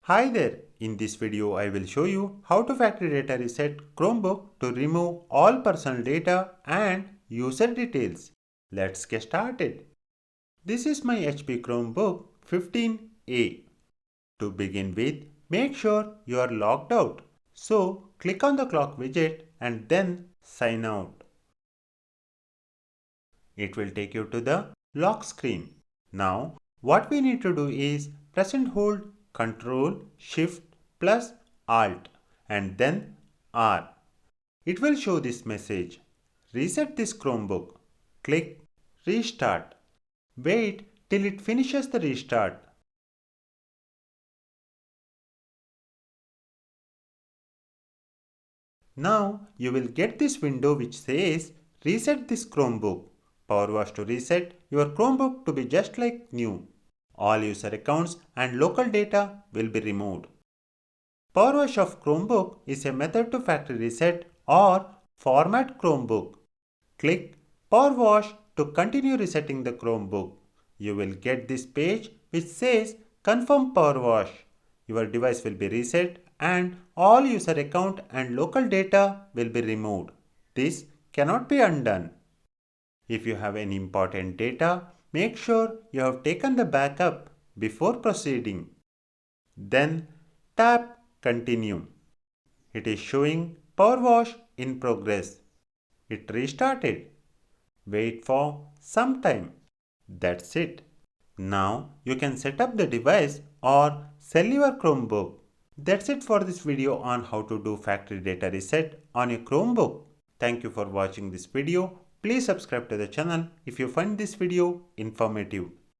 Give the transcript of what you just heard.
Hi there, in this video I will show you how to factory data reset Chromebook to remove all personal data and user details. Let's get started. This is my HP Chromebook 15A. To begin with, make sure you are logged out. So click on the clock widget and then sign out. It will take you to the lock screen. Now what we need to do is press and hold Ctrl Shift plus Alt and then R. It will show this message. Reset this Chromebook. Click Restart. Wait till it finishes the restart. Now you will get this window which says Reset this Chromebook. Powerwash to reset your Chromebook to be just like new. All user accounts and local data will be removed. Powerwash of Chromebook is a method to factory reset or format Chromebook. Click Powerwash to continue resetting the Chromebook. You will get this page which says Confirm Powerwash. Your device will be reset and all user account and local data will be removed. This cannot be undone. If you have any important data, make sure you have taken the backup before proceeding. Then tap Continue. It is showing Powerwash in progress. It restarted. Wait for some time. That's it. Now you can set up the device or sell your Chromebook. That's it for this video on how to do factory data reset on a Chromebook. Thank you for watching this video. Please subscribe to the channel if you find this video informative.